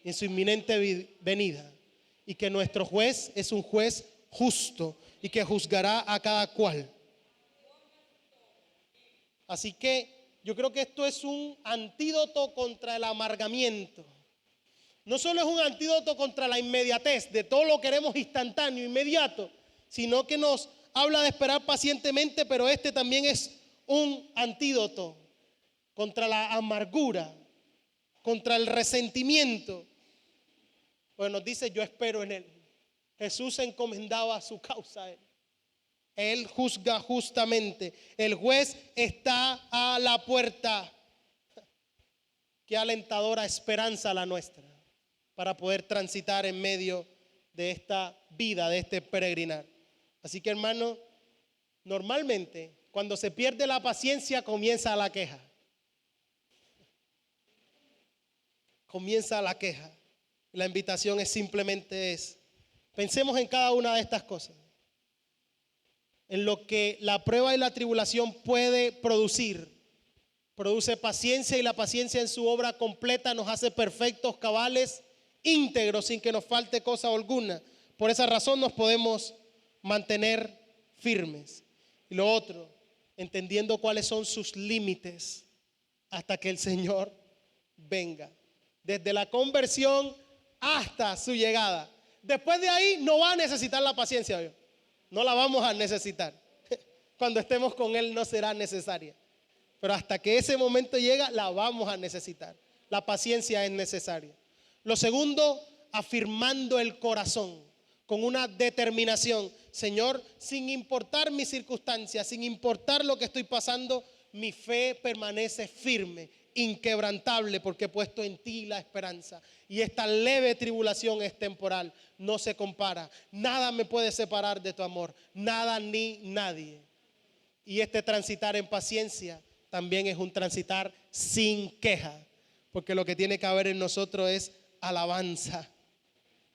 en su inminente venida, y que nuestro juez es un juez justo y que juzgará a cada cual. Así que yo creo que esto es un antídoto contra el amargamiento. No solo es un antídoto contra la inmediatez, de todo lo queremos instantáneo, inmediato, sino que nos habla de esperar pacientemente, pero este también es un antídoto contra la amargura, contra el resentimiento. Pues nos dice, yo espero en Él. Jesús encomendaba su causa a Él. Él juzga justamente. El juez está a la puerta. Qué alentadora esperanza la nuestra para poder transitar en medio de esta vida, de este peregrinar. Así que, hermano, normalmente cuando se pierde la paciencia comienza la queja. Comienza la queja. La invitación es simplemente pensemos en cada una de estas cosas, en lo que la prueba y la tribulación puede producir. Produce paciencia, y la paciencia en su obra completa nos hace perfectos, cabales, íntegros, sin que nos falte cosa alguna. Por esa razón nos podemos mantener firmes. Y lo otro, entendiendo cuáles son sus límites hasta que el Señor venga. Desde la conversión hasta su llegada. Después de ahí no va a necesitar la paciencia, ¿vio? No la vamos a necesitar. Cuando estemos con Él no será necesaria. Pero hasta que ese momento llega, la vamos a necesitar. La paciencia es necesaria. Lo segundo, afirmando el corazón con una determinación. Señor, sin importar mis circunstancias, sin importar lo que estoy pasando, mi fe permanece firme, inquebrantable, porque he puesto en ti la esperanza. Y esta leve tribulación es temporal, no se compara. Nada me puede separar de tu amor, nada ni nadie. Y este transitar en paciencia también es un transitar sin queja, porque lo que tiene que haber en nosotros es alabanza,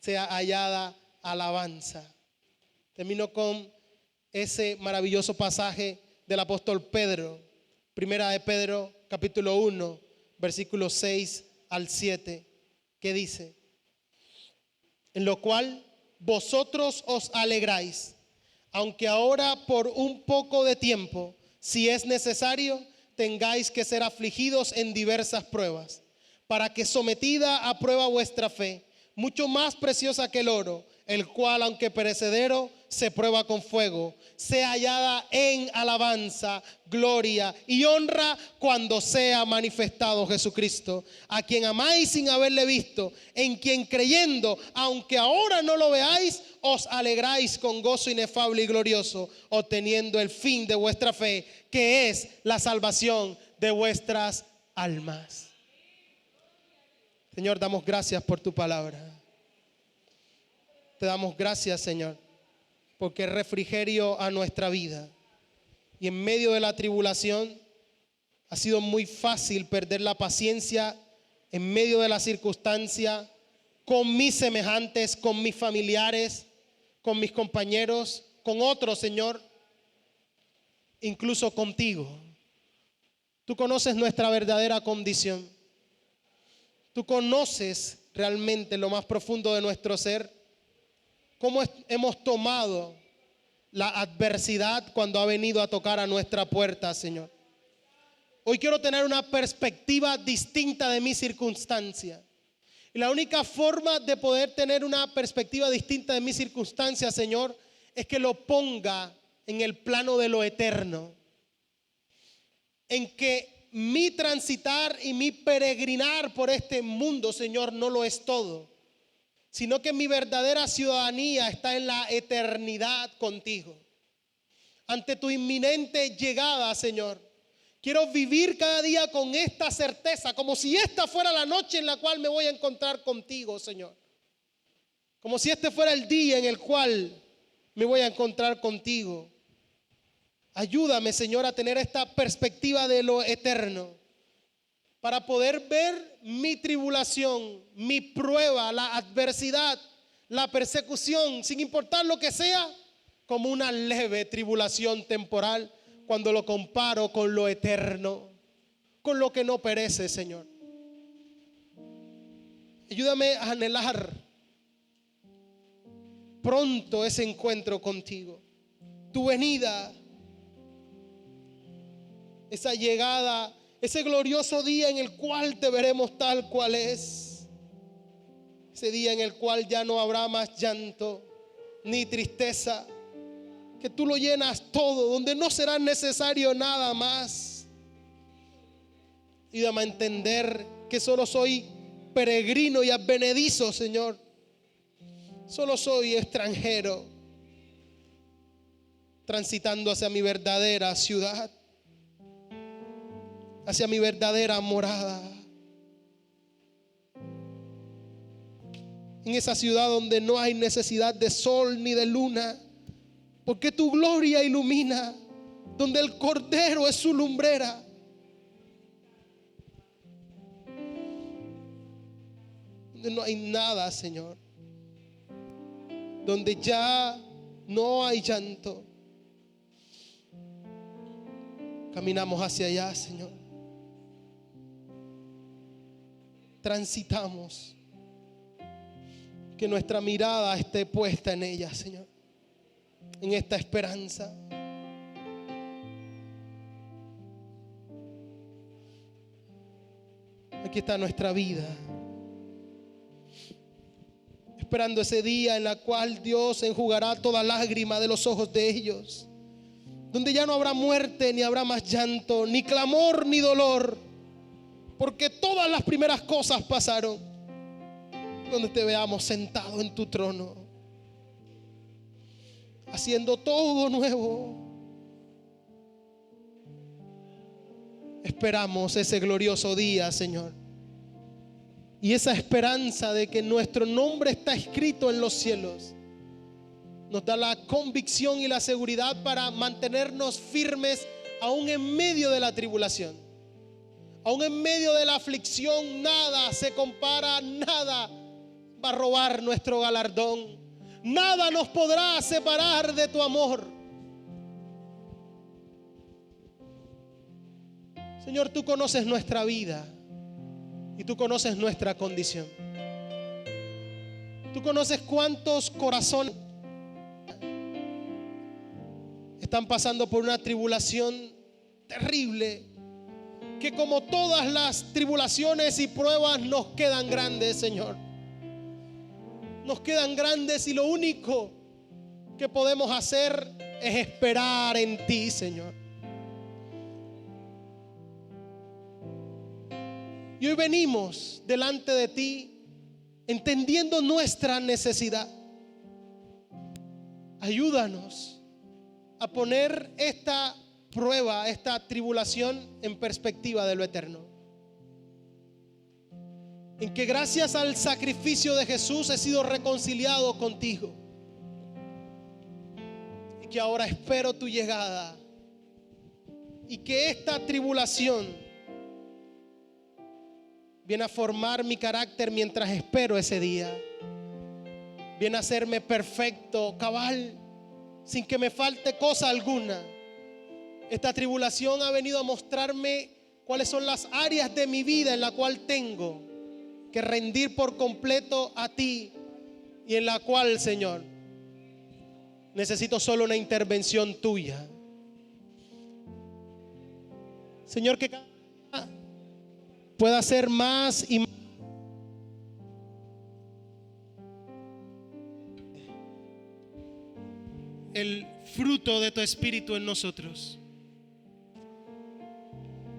sea hallada alabanza. Termino con ese maravilloso pasaje del apóstol Pedro, primera de Pedro, capítulo 1, versículos 6 al 7, que dice: en lo cual vosotros os alegráis, aunque ahora por un poco de tiempo, si es necesario, tengáis que ser afligidos en diversas pruebas, para que sometida a prueba vuestra fe, mucho más preciosa que el oro, el cual aunque perecedero se prueba con fuego, sea hallada en alabanza, gloria y honra cuando sea manifestado Jesucristo, a quien amáis sin haberle visto, en quien creyendo, aunque ahora no lo veáis, os alegráis con gozo inefable y glorioso, obteniendo el fin de vuestra fe, que es la salvación de vuestras almas. Señor, damos gracias por tu palabra. Te damos gracias, Señor, porque es refrigerio a nuestra vida. Y en medio de la tribulación ha sido muy fácil perder la paciencia en medio de la circunstancia, con mis semejantes, con mis familiares, con mis compañeros, con otros, Señor, incluso contigo. Tú conoces nuestra verdadera condición. Tú conoces realmente lo más profundo de nuestro ser. Cómo hemos tomado la adversidad cuando ha venido a tocar a nuestra puerta, Señor. Hoy quiero tener una perspectiva distinta de mi circunstancia. Y la única forma de poder tener una perspectiva distinta de mi circunstancia, Señor, es que lo ponga en el plano de lo eterno. En que mi transitar y mi peregrinar por este mundo, Señor, no lo es todo, sino que mi verdadera ciudadanía está en la eternidad contigo. Ante tu inminente llegada, Señor, quiero vivir cada día con esta certeza, como si esta fuera la noche en la cual me voy a encontrar contigo, Señor. Como si este fuera el día en el cual me voy a encontrar contigo. Ayúdame, Señor, a tener esta perspectiva de lo eterno, para poder ver mi tribulación, mi prueba, la adversidad, la persecución, sin importar lo que sea, como una leve tribulación temporal, cuando lo comparo con lo eterno, con lo que no perece, Señor. Ayúdame a anhelar pronto ese encuentro contigo, tu venida, esa llegada, ese glorioso día en el cual te veremos tal cual es. Ese día en el cual ya no habrá más llanto ni tristeza, que tú lo llenas todo, donde no será necesario nada más. Ayúdame a entender que solo soy peregrino y advenedizo, Señor. Solo soy extranjero, transitando hacia mi verdadera ciudad, hacia mi verdadera morada. En esa ciudad donde no hay necesidad de sol ni de luna, porque tu gloria ilumina, donde el Cordero es su lumbrera. Donde no hay nada, Señor. Donde ya no hay llanto. Caminamos hacia allá, Señor. Transitamos. Que nuestra mirada esté puesta en ella, Señor. En esta esperanza. Aquí está nuestra vida, esperando ese día en la cual Dios enjugará toda lágrima de los ojos de ellos, donde ya no habrá muerte, ni habrá más llanto, ni clamor, ni dolor, porque todas las primeras cosas pasaron. Donde te veamos sentado en tu trono, haciendo todo nuevo. Esperamos ese glorioso día, Señor, y esa esperanza de que nuestro nombre está escrito en los cielos, nos da la convicción y la seguridad para mantenernos firmes aún en medio de la tribulación. Aún en medio de la aflicción, nada se compara, nada va a robar nuestro galardón. Nada nos podrá separar de tu amor. Señor, tú conoces nuestra vida y tú conoces nuestra condición. Tú conoces cuántos corazones están pasando por una tribulación terrible, que como todas las tribulaciones y pruebas nos quedan grandes, Señor. Nos quedan grandes y lo único que podemos hacer es esperar en ti, Señor. Y hoy venimos delante de ti entendiendo nuestra necesidad. Ayúdanos a poner esta prueba, esta tribulación en perspectiva de lo eterno. En que gracias al sacrificio de Jesús he sido reconciliado contigo. Y que ahora espero tu llegada. Y que esta tribulación viene a formar mi carácter mientras espero ese día. Viene a hacerme perfecto, cabal, sin que me falte cosa alguna. Esta tribulación ha venido a mostrarme cuáles son las áreas de mi vida en la cual tengo que rendir por completo a ti y en la cual, Señor, necesito solo una intervención tuya. Señor, que cada día pueda ser más y más el fruto de tu espíritu en nosotros.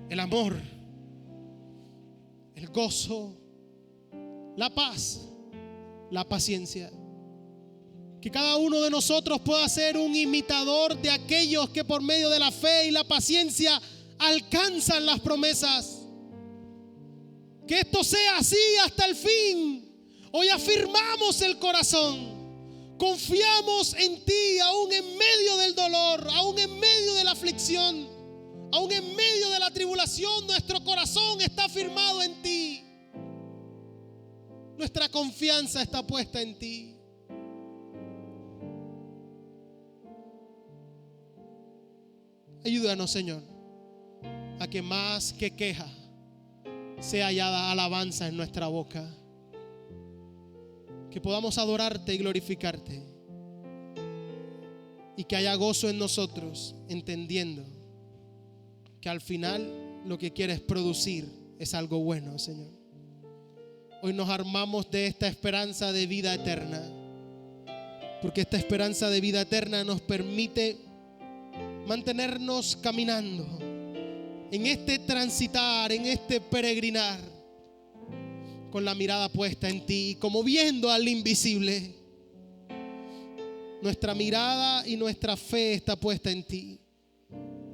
El amor, el gozo, la paz, la paciencia. Que cada uno de nosotros pueda ser un imitador de aquellos que por medio de la fe y la paciencia alcanzan las promesas. Que esto sea así hasta el fin. Hoy afirmamos el corazón. Confiamos en ti aún en medio del dolor, aún en medio de la aflicción, aún en medio de la tribulación. Nuestro corazón está firmado en ti. Nuestra confianza está puesta en ti. Ayúdanos, Señor, a que más que queja sea hallada alabanza en nuestra boca. Que podamos adorarte y glorificarte. Y que haya gozo en nosotros, entendiendo que al final lo que quieres producir es algo bueno, Señor. Hoy nos armamos de esta esperanza de vida eterna, porque esta esperanza de vida eterna nos permite mantenernos caminando en este transitar, en este peregrinar, con la mirada puesta en ti, como viendo al invisible. Nuestra mirada y nuestra fe está puesta en ti.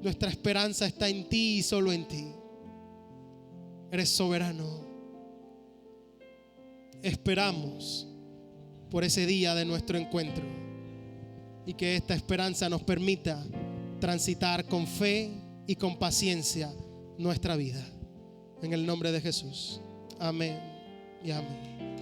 Nuestra esperanza está en ti y solo en ti. Eres soberano. Esperamos por ese día de nuestro encuentro y que esta esperanza nos permita transitar con fe y con paciencia nuestra vida. En el nombre de Jesús. Amén y amén.